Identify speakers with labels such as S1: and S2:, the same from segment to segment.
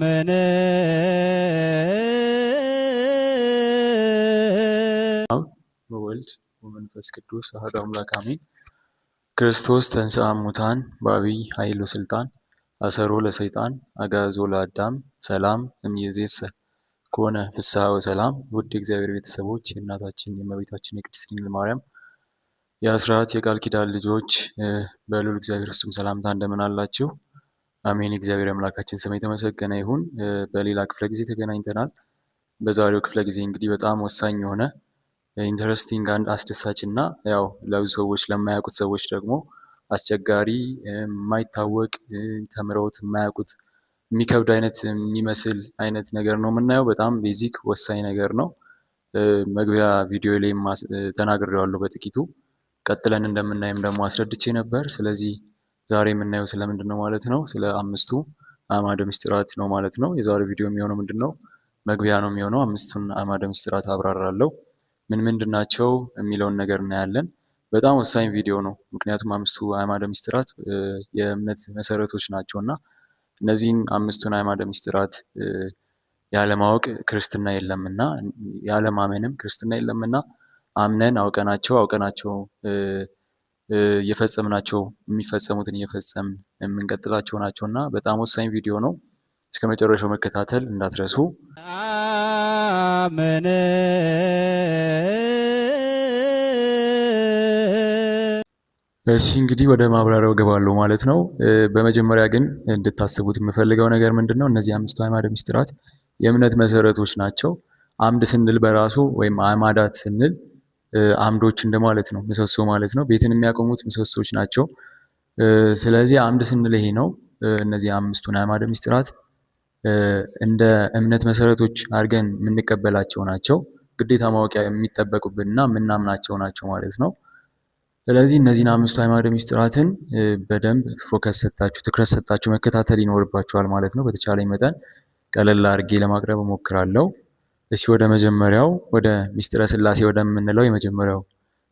S1: አመነ
S2: በወልድ ወመንፈስ ቅዱስ አሐዱ አምላክ አሜን። ክርስቶስ ተንሥአ እሙታን በዐቢይ ኃይል ወሥልጣን አሰሮ ለሰይጣን አግዓዞ ለአዳም ሰላም እምይእዜሰ ኮነ ፍስሐ ወሰላም። ውድ የእግዚአብሔር ቤተሰቦች የእናታችን የእመቤታችን የቅድስት ድንግል ማርያም የአስራት የቃል ኪዳን ልጆች በልዑል እግዚአብሔር ፍጹም ሰላምታ እንደምን አላችሁ? አሜን። እግዚአብሔር አምላካችን ስም የተመሰገነ ይሁን። በሌላ ክፍለ ጊዜ ተገናኝተናል። በዛሬው ክፍለ ጊዜ እንግዲህ በጣም ወሳኝ የሆነ ኢንተረስቲንግ አንድ አስደሳች እና ያው ለብዙ ሰዎች ለማያውቁት ሰዎች ደግሞ አስቸጋሪ የማይታወቅ ተምረውት የማያውቁት የሚከብድ አይነት የሚመስል አይነት ነገር ነው የምናየው። በጣም ቤዚክ ወሳኝ ነገር ነው። መግቢያ ቪዲዮ ላይ ተናግሬዋለሁ በጥቂቱ። ቀጥለን እንደምናይም ደግሞ አስረድቼ ነበር። ስለዚህ ዛሬ የምናየው ስለምንድን ነው ማለት ነው? ስለ አምስቱ አዕማደ ምስጢራት ነው ማለት ነው። የዛሬው ቪዲዮ የሚሆነው ምንድን ነው? መግቢያ ነው የሚሆነው። አምስቱን አዕማደ ምስጢራት አብራራለሁ። ምን ምንድን ናቸው የሚለውን ነገር እናያለን። በጣም ወሳኝ ቪዲዮ ነው። ምክንያቱም አምስቱ አዕማደ ምስጢራት የእምነት መሰረቶች ናቸው እና እነዚህን አምስቱን አዕማደ ምስጢራት ያለማወቅ ክርስትና የለምና ያለማመንም ክርስትና የለምና አምነን አውቀናቸው እየፈጸምናቸው የሚፈጸሙትን እየፈጸምን የምንቀጥላቸው ናቸው እና በጣም ወሳኝ ቪዲዮ ነው። እስከ መጨረሻው መከታተል እንዳትረሱ።
S1: አመነ
S2: እሺ እንግዲህ ወደ ማብራሪያው ገባለሁ ማለት ነው። በመጀመሪያ ግን እንድታስቡት የምፈልገው ነገር ምንድን ነው? እነዚህ አምስቱ አዕማደ ምስጢራት የእምነት መሰረቶች ናቸው። አምድ ስንል በራሱ ወይም አዕማዳት ስንል አምዶች እንደማለት ነው፣ ምሰሶ ማለት ነው። ቤትን የሚያቆሙት ምሰሶች ናቸው። ስለዚህ አምድ ስንል ይሄ ነው። እነዚህ አምስቱን አዕማደ ምስጢራት እንደ እምነት መሰረቶች አድርገን የምንቀበላቸው ናቸው። ግዴታ ማወቂያ የሚጠበቁብንና የምናምናቸው ናቸው ማለት ነው። ስለዚህ እነዚህን አምስቱ አዕማደ ምስጢራትን በደንብ ፎከስ ሰጣችሁ ትኩረት ሰጣችሁ መከታተል ይኖርባችኋል ማለት ነው። በተቻለኝ መጠን ቀለል አድርጌ ለማቅረብ እሞክራለሁ። እሺ ወደ መጀመሪያው ወደ ምስጢረ ሥላሴ ወደምንለው የመጀመሪያው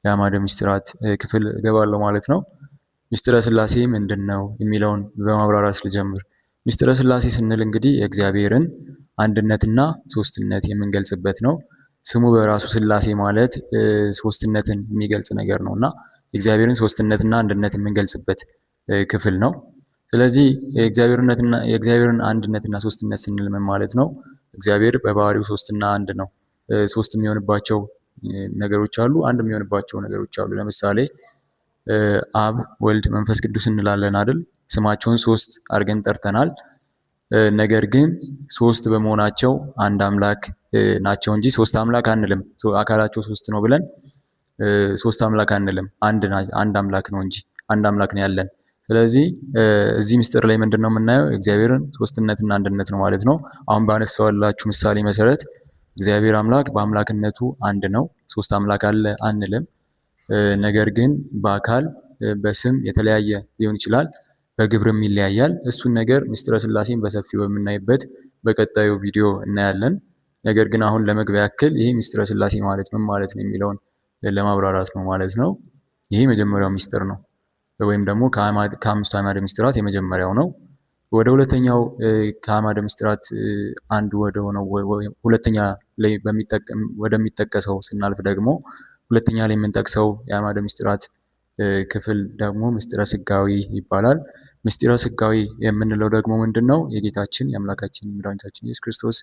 S2: የአዕማደ ምስጢራት ክፍል እገባለሁ ማለት ነው። ምስጢረ ሥላሴ ምንድን ነው የሚለውን በማብራራት ልጀምር። ምስጢረ ሥላሴ ስንል እንግዲህ የእግዚአብሔርን አንድነትና ሶስትነት የምንገልጽበት ነው። ስሙ በራሱ ሥላሴ ማለት ሶስትነትን የሚገልጽ ነገር ነው እና የእግዚአብሔርን ሶስትነትና አንድነት የምንገልጽበት ክፍል ነው። ስለዚህ የእግዚአብሔርን አንድነትና ሶስትነት ስንል ምን ማለት ነው? እግዚአብሔር በባህሪው ሶስትና አንድ ነው። ሶስት የሚሆንባቸው ነገሮች አሉ፣ አንድ የሚሆንባቸው ነገሮች አሉ። ለምሳሌ አብ፣ ወልድ፣ መንፈስ ቅዱስ እንላለን አይደል? ስማቸውን ሶስት አድርገን ጠርተናል። ነገር ግን ሶስት በመሆናቸው አንድ አምላክ ናቸው እንጂ ሶስት አምላክ አንልም። አካላቸው ሶስት ነው ብለን ሶስት አምላክ አንልም። አንድ አምላክ ነው እንጂ አንድ አምላክ ነው ያለን። ስለዚህ እዚህ ምስጢር ላይ ምንድነው የምናየው? እግዚአብሔርን ሶስትነትና አንድነት ነው ማለት ነው። አሁን ባነሳዋላችሁ ምሳሌ መሰረት እግዚአብሔር አምላክ በአምላክነቱ አንድ ነው። ሶስት አምላክ አለ አንልም። ነገር ግን በአካል በስም የተለያየ ሊሆን ይችላል፣ በግብርም ይለያያል። እሱን ነገር ምስጢረ ሥላሴን በሰፊው በምናይበት በቀጣዩ ቪዲዮ እናያለን። ነገር ግን አሁን ለመግቢያ ያክል ይሄ ምስጢረ ሥላሴ ማለት ምን ማለት ነው የሚለውን ለማብራራት ነው ማለት ነው። ይሄ መጀመሪያው ምስጢር ነው፣ ወይም ደግሞ ከአምስቱ አዕማደ ምስጢራት የመጀመሪያው ነው። ወደ ሁለተኛው ከአዕማደ ምስጢራት አንዱ ወደ ሆነው ሁለተኛ ላይ ወደሚጠቀሰው ስናልፍ ደግሞ ሁለተኛ ላይ የምንጠቅሰው የአዕማደ ምስጢራት ክፍል ደግሞ ምስጢረ ሥጋዌ ይባላል። ምስጢረ ሥጋዌ የምንለው ደግሞ ምንድን ነው? የጌታችን የአምላካችን የመድኃኒታችን ኢየሱስ ክርስቶስ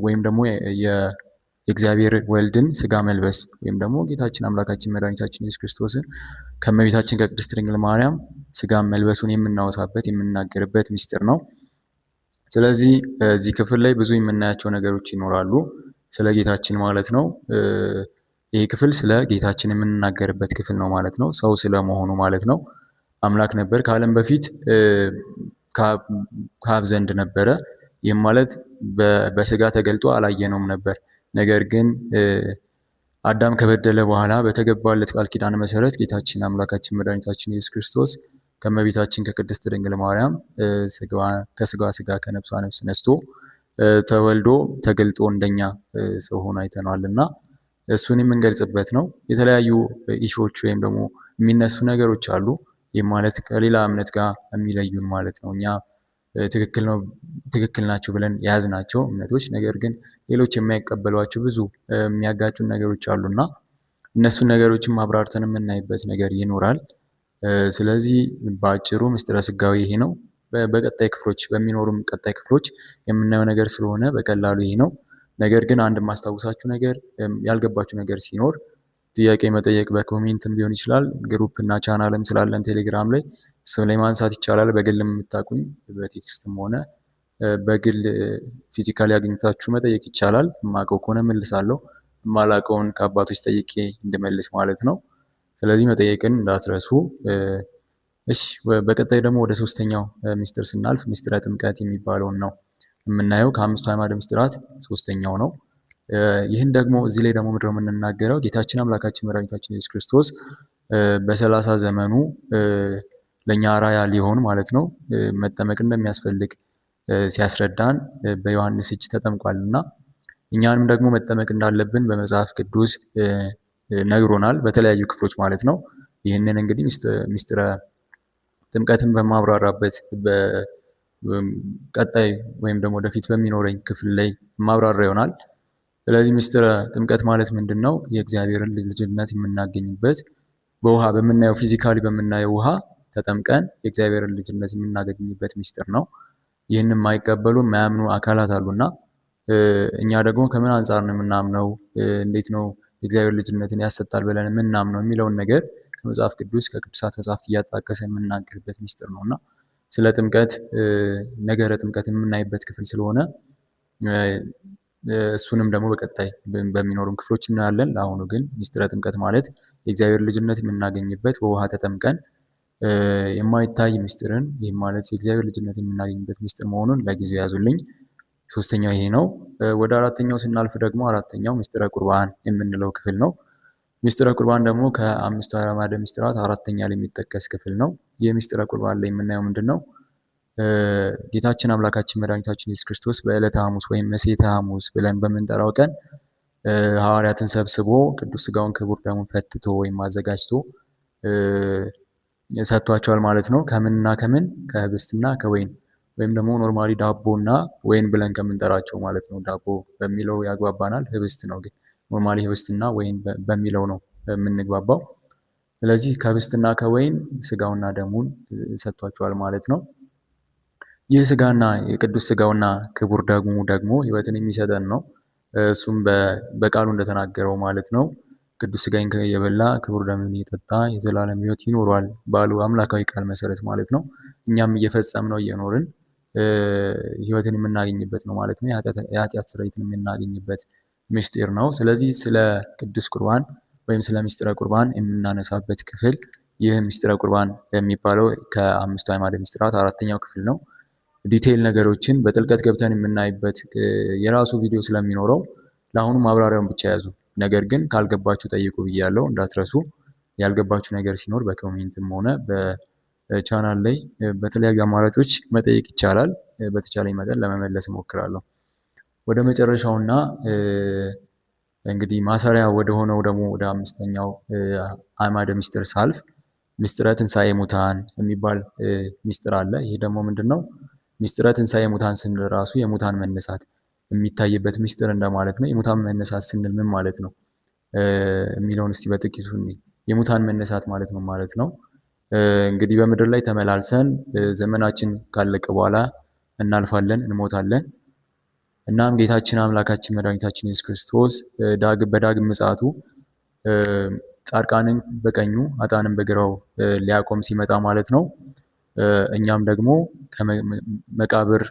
S2: ወይም ደግሞ የእግዚአብሔር ወልድን ስጋ መልበስ ወይም ደግሞ ጌታችን አምላካችን መድኃኒታችን ኢየሱስ ክርስቶስን ከእመቤታችን ከቅድስት ድንግል ማርያም ስጋ መልበሱን የምናወሳበት የምናገርበት ምስጢር ነው። ስለዚህ እዚህ ክፍል ላይ ብዙ የምናያቸው ነገሮች ይኖራሉ፣ ስለ ጌታችን ማለት ነው። ይህ ክፍል ስለ ጌታችን የምንናገርበት ክፍል ነው ማለት ነው። ሰው ስለመሆኑ ማለት ነው። አምላክ ነበር ከዓለም በፊት ከአብ ዘንድ ነበረ። ይህም ማለት በስጋ ተገልጦ አላየነውም ነበር። ነገር ግን አዳም ከበደለ በኋላ በተገባለት ቃል ኪዳን መሰረት ጌታችን አምላካችን መድኃኒታችን ኢየሱስ ክርስቶስ ከእመቤታችን ከቅድስት ድንግል ማርያም ከስጋዋ ስጋ ከነፍሷ ነፍስ ነስቶ ተወልዶ ተገልጦ እንደኛ ሰው ሆኖ አይተነዋልና እሱን የምንገልጽበት ነው። የተለያዩ ኢሹዎች ወይም ደግሞ የሚነሱ ነገሮች አሉ። ይህ ማለት ከሌላ እምነት ጋር የሚለዩን ማለት ነው። እኛ ትክክል ናቸው ብለን የያዝናቸው እምነቶች ነገር ግን ሌሎች የማይቀበሏቸው ብዙ የሚያጋጩን ነገሮች አሉና እነሱን ነገሮችን አብራርተን የምናይበት ነገር ይኖራል። ስለዚህ በአጭሩ ምስጢረ ስጋዌ ይሄ ነው። በቀጣይ ክፍሎች በሚኖሩም ቀጣይ ክፍሎች የምናየው ነገር ስለሆነ በቀላሉ ይሄ ነው። ነገር ግን አንድ የማስታውሳችሁ ነገር ያልገባችሁ ነገር ሲኖር ጥያቄ መጠየቅ በኮሜንትም ሊሆን ይችላል። ግሩፕ እና ቻናልም ስላለን ቴሌግራም ላይ እሱ ላይ ማንሳት ይቻላል። በግልም የምታውቁኝ በቴክስትም ሆነ በግል ፊዚካሊ አግኝታችሁ መጠየቅ ይቻላል። የማውቀው ከሆነ መልሳለሁ፣ የማላውቀውን ከአባቶች ጠይቄ እንድመልስ ማለት ነው። ስለዚህ መጠየቅን እንዳትረሱ። እሺ በቀጣይ ደግሞ ወደ ሶስተኛው ሚስጥር ስናልፍ ሚስጥረ ጥምቀት የሚባለውን ነው የምናየው። ከአምስቱ አዕማደ ምስጢራት ሶስተኛው ነው። ይህን ደግሞ እዚህ ላይ ደግሞ ምንድነው የምንናገረው? ጌታችን አምላካችን መድኃኒታችን ኢየሱስ ክርስቶስ በ30 ዘመኑ ለእኛ አራያ ሊሆን ማለት ነው መጠመቅ እንደሚያስፈልግ ሲያስረዳን በዮሐንስ እጅ ተጠምቋል እና እኛንም ደግሞ መጠመቅ እንዳለብን በመጽሐፍ ቅዱስ ነግሮናል፣ በተለያዩ ክፍሎች ማለት ነው። ይህንን እንግዲህ ሚስጥረ ጥምቀትን በማብራራበት በቀጣይ ወይም ደግሞ ወደፊት በሚኖረኝ ክፍል ላይ ማብራራ ይሆናል። ስለዚህ ሚስጥረ ጥምቀት ማለት ምንድን ነው? የእግዚአብሔርን ልጅነት የምናገኝበት በውሃ በምናየው ፊዚካሊ በምናየው ውሃ ተጠምቀን የእግዚአብሔርን ልጅነት የምናገኝበት ሚስጥር ነው። ይህንን የማይቀበሉ የማያምኑ አካላት አሉና እኛ ደግሞ ከምን አንጻር ነው የምናምነው? እንዴት ነው የእግዚአብሔር ልጅነትን ያሰጣል ብለን የምናምነው የሚለውን ነገር ከመጽሐፍ ቅዱስ ከቅዱሳት መጽሐፍት እያጣቀሰ የምናገርበት ሚስጥር ነውና ስለ ጥምቀት ነገረ ጥምቀት የምናይበት ክፍል ስለሆነ እሱንም ደግሞ በቀጣይ በሚኖሩን ክፍሎች እናያለን። ለአሁኑ ግን ሚስጥረ ጥምቀት ማለት የእግዚአብሔር ልጅነት የምናገኝበት በውሃ ተጠምቀን የማይታይ ሚስጥርን ይህም ማለት የእግዚአብሔር ልጅነት የምናገኝበት ሚስጥር መሆኑን ለጊዜው ያዙልኝ። ሶስተኛው ይሄ ነው። ወደ አራተኛው ስናልፍ ደግሞ አራተኛው ሚስጥረ ቁርባን የምንለው ክፍል ነው። ሚስጥረ ቁርባን ደግሞ ከአምስቱ አዕማደ ምስጢራት አራተኛ ላይ የሚጠቀስ ክፍል ነው። ይህ ሚስጥረ ቁርባን ላይ የምናየው ምንድነው? ጌታችን አምላካችን መድኃኒታችን ኢየሱስ ክርስቶስ በዕለተ ሐሙስ ወይም መሴተ ሐሙስ ብለን በምንጠራው ቀን ሐዋርያትን ሰብስቦ ቅዱስ ሥጋውን ክቡር ደሙን ፈትቶ ወይም አዘጋጅቶ ሰጥቷቸዋል ማለት ነው። ከምንና ከምን? ከህብስትና ከወይን ወይም ደግሞ ኖርማሊ ዳቦና ወይን ብለን ከምንጠራቸው ማለት ነው። ዳቦ በሚለው ያግባባናል፣ ህብስት ነው ግን ኖርማሊ ህብስትና ወይን በሚለው ነው የምንግባባው። ስለዚህ ከህብስትና ከወይን ሥጋውና ደሙን ሰጥቷቸዋል ማለት ነው። ይህ ሥጋና የቅዱስ ሥጋውና ክቡር ደሙ ደግሞ ሕይወትን የሚሰጠን ነው። እሱም በቃሉ እንደተናገረው ማለት ነው ቅዱስ ሥጋዬን የበላ ክቡር ደሙን የጠጣ የዘላለም ሕይወት ይኖረዋል ባሉ አምላካዊ ቃል መሰረት ማለት ነው። እኛም እየፈጸምነው እየኖርን ሕይወትን የምናገኝበት ነው ማለት ነው። የኃጢአት ስርየትን የምናገኝበት ምስጢር ነው። ስለዚህ ስለ ቅዱስ ቁርባን ወይም ስለ ምስጢረ ቁርባን የምናነሳበት ክፍል ይህ ምስጢረ ቁርባን የሚባለው ከአምስቱ አዕማደ ምስጢራት አራተኛው ክፍል ነው። ዲቴይል ነገሮችን በጥልቀት ገብተን የምናይበት የራሱ ቪዲዮ ስለሚኖረው ለአሁኑ ማብራሪያውን ብቻ ያዙ። ነገር ግን ካልገባችሁ ጠይቁ ብያለሁ፣ እንዳትረሱ። ያልገባችሁ ነገር ሲኖር በኮሜንትም ሆነ በቻናል ላይ በተለያዩ አማራጮች መጠየቅ ይቻላል። በተቻለኝ መጠን ለመመለስ እሞክራለሁ። ወደ መጨረሻውና እንግዲህ ማሰሪያ ወደ ሆነው ደግሞ ወደ አምስተኛው አዕማደ ምስጢር ሳልፍ ምስጢረ ትንሣኤ ሙታን የሚባል ምስጢር አለ። ይህ ደግሞ ምንድነው? ምስጢረ ትንሣኤ ሙታን ስንል ራሱ የሙታን መነሳት የሚታይበት ምስጢር እንደማለት ነው። የሙታን መነሳት ስንል ምን ማለት ነው የሚለውን እስቲ በጥቂቱ የሙታን መነሳት ማለት ነው ማለት ነው። እንግዲህ በምድር ላይ ተመላልሰን ዘመናችን ካለቀ በኋላ እናልፋለን፣ እንሞታለን። እናም ጌታችን አምላካችን መድኃኒታችን ኢየሱስ ክርስቶስ በዳግም ምጽአቱ ጻድቃንን በቀኙ ኃጥአንን በግራው ሊያቆም ሲመጣ ማለት ነው እኛም ደግሞ ከመቃብር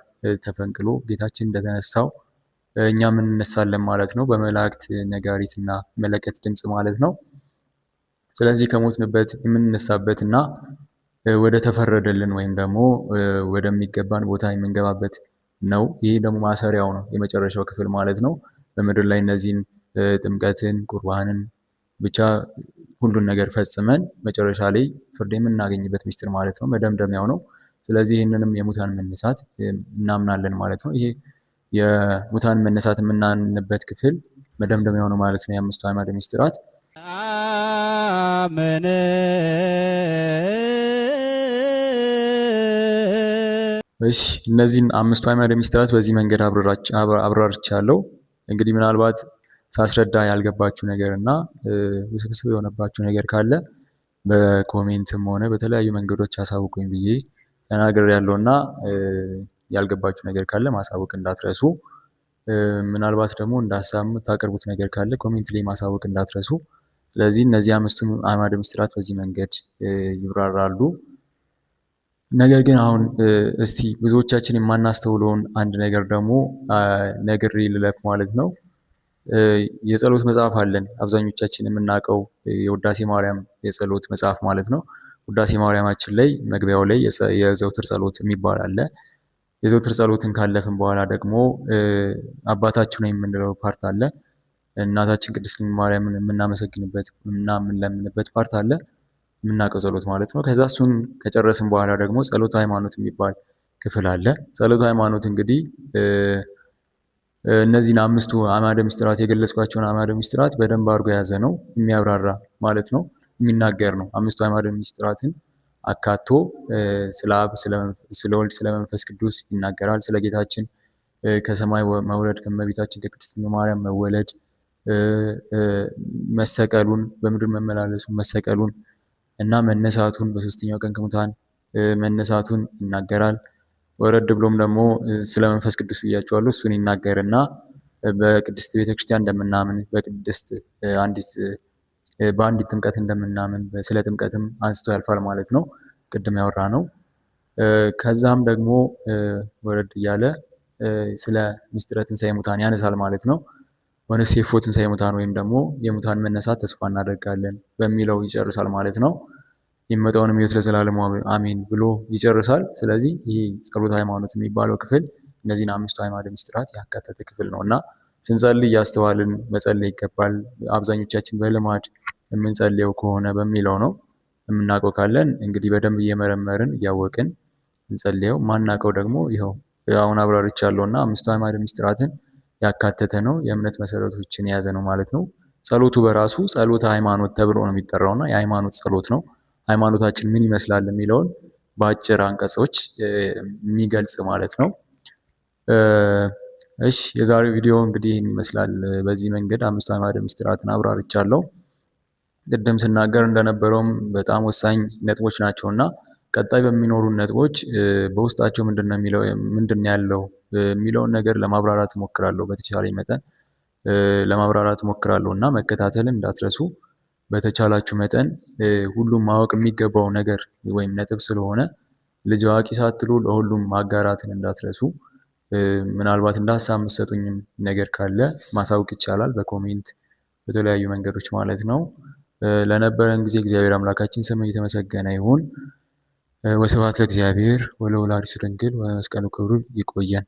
S2: ተፈንቅሎ ጌታችን እንደተነሳው እኛም እንነሳለን ማለት ነው፣ በመላእክት ነጋሪትና መለከት ድምፅ ማለት ነው። ስለዚህ ከሞትንበት የምንነሳበትና ወደ ተፈረደልን ወይም ደግሞ ወደሚገባን ቦታ የምንገባበት ነው። ይህ ደግሞ ማሰሪያው ነው፣ የመጨረሻው ክፍል ማለት ነው። በምድር ላይ እነዚህን ጥምቀትን፣ ቁርባንን ብቻ ሁሉን ነገር ፈጽመን መጨረሻ ላይ ፍርድ የምናገኝበት ምስጢር ማለት ነው፣ መደምደሚያው ነው። ስለዚህ ይህንንም የሙታን መነሳት እናምናለን ማለት ነው። ይሄ የሙታን መነሳት የምናምንበት ክፍል መደምደሚያው ነው ማለት ነው። የአምስቱ አዕማደ ምስጢራት እሺ እነዚህን አምስቱ አዕማደ ምስጢራት በዚህ መንገድ አብራርቻለሁ። እንግዲህ ምናልባት ሳስረዳ ያልገባችሁ ነገር እና ውስብስብ የሆነባችሁ ነገር ካለ በኮሜንትም ሆነ በተለያዩ መንገዶች አሳውቁኝ ብዬ ተናግሬያለሁና ያልገባችሁ ነገር ካለ ማሳወቅ እንዳትረሱ። ምናልባት ደግሞ እንደ ሀሳብ የምታቀርቡት ነገር ካለ ኮሜንት ላይ ማሳወቅ እንዳትረሱ። ስለዚህ እነዚህ አምስቱ አዕማደ ምስጢራት በዚህ መንገድ ይብራራሉ። ነገር ግን አሁን እስቲ ብዙዎቻችን የማናስተውለውን አንድ ነገር ደግሞ ነግሬ ልለፍ ማለት ነው። የጸሎት መጽሐፍ አለን አብዛኞቻችን የምናውቀው የውዳሴ ማርያም የጸሎት መጽሐፍ ማለት ነው። ውዳሴ ማርያማችን ላይ መግቢያው ላይ የዘውትር ጸሎት የሚባል አለ። የዘውትር ጸሎትን ካለፍን በኋላ ደግሞ አባታችን ነው የምንለው ፓርት አለ። እናታችን ቅድስት ድንግል ማርያምን የምናመሰግንበት እና የምንለምንበት ፓርት አለ። የምናውቀው ጸሎት ማለት ነው። ከዛ እሱን ከጨረስን በኋላ ደግሞ ጸሎተ ሃይማኖት የሚባል ክፍል አለ። ጸሎተ ሃይማኖት እንግዲህ እነዚህን አምስቱ አዕማደ ምስጢራት የገለጽኳቸውን አዕማደ ምስጢራት በደንብ አድርጎ የያዘ ነው፣ የሚያብራራ ማለት ነው፣ የሚናገር ነው። አምስቱ አዕማደ ምስጢራትን አካቶ ስለ አብ፣ ስለ ወልድ፣ ስለ መንፈስ ቅዱስ ይናገራል። ስለ ጌታችን ከሰማይ መውረድ፣ ከእመቤታችን ከቅድስት ድንግል ማርያም መወለድ፣ መሰቀሉን፣ በምድር መመላለሱን፣ መሰቀሉን እና መነሳቱን፣ በሶስተኛው ቀን ከሙታን መነሳቱን ይናገራል። ወረድ ብሎም ደግሞ ስለ መንፈስ ቅዱስ ብያቸዋለሁ። እሱን ይናገርና በቅድስት ቤተክርስቲያን እንደምናምን በአንዲት ጥምቀት እንደምናምን ስለ ጥምቀትም አንስቶ ያልፋል ማለት ነው። ቅድም ያወራ ነው። ከዛም ደግሞ ወረድ እያለ ስለ ምስጢረ ትንሣኤ ሙታን ያነሳል ማለት ነው። ወነሴፎ ትንሣኤ ሙታን ወይም ደግሞ የሙታን መነሳት ተስፋ እናደርጋለን በሚለው ይጨርሳል ማለት ነው። የሚመጣውንም ሕይወት ለዘላለሙ አሜን ብሎ ይጨርሳል። ስለዚህ ይህ ጸሎተ ሃይማኖት የሚባለው ክፍል እነዚህን አምስቱ አዕማደ ምስጢራት ያካተተ ክፍል ነው እና ስንጸልይ እያስተዋልን መጸለይ ይገባል። አብዛኞቻችን በልማድ የምንጸልየው ከሆነ በሚለው ነው። የምናውቀው ካለን እንግዲህ በደንብ እየመረመርን እያወቅን እንጸልየው። ማናውቀው ደግሞ ይኸው አሁን አብራርቻለሁ እና አምስቱ አዕማደ ምስጢራትን ያካተተ ነው። የእምነት መሰረቶችን የያዘ ነው ማለት ነው። ጸሎቱ በራሱ ጸሎተ ሃይማኖት ተብሎ ነው የሚጠራው እና የሃይማኖት ጸሎት ነው። ሃይማኖታችን ምን ይመስላል የሚለውን በአጭር አንቀጾች የሚገልጽ ማለት ነው። እሺ የዛሬው ቪዲዮ እንግዲህ ይህን ይመስላል። በዚህ መንገድ አምስቱ አዕማደ ምስጢራትን አብራርቻለሁ። ቅድም ስናገር እንደነበረውም በጣም ወሳኝ ነጥቦች ናቸው እና ቀጣይ በሚኖሩ ነጥቦች በውስጣቸው ምንድን ያለው የሚለውን ነገር ለማብራራት እሞክራለሁ። በተቻለኝ መጠን ለማብራራት እሞክራለሁ እና መከታተልን እንዳትረሱ። በተቻላችሁ መጠን ሁሉም ማወቅ የሚገባው ነገር ወይም ነጥብ ስለሆነ ልጅ አዋቂ ሳትሉ ለሁሉም ማጋራትን እንዳትረሱ። ምናልባት እንደ ሀሳብ የምትሰጡኝም ነገር ካለ ማሳወቅ ይቻላል በኮሜንት በተለያዩ መንገዶች ማለት ነው። ለነበረን ጊዜ እግዚአብሔር አምላካችን ስም እየተመሰገነ ይሁን። ወስብሐት ለእግዚአብሔር ወለወላዲቱ ድንግል ወለመስቀሉ ክቡር። ይቆየን።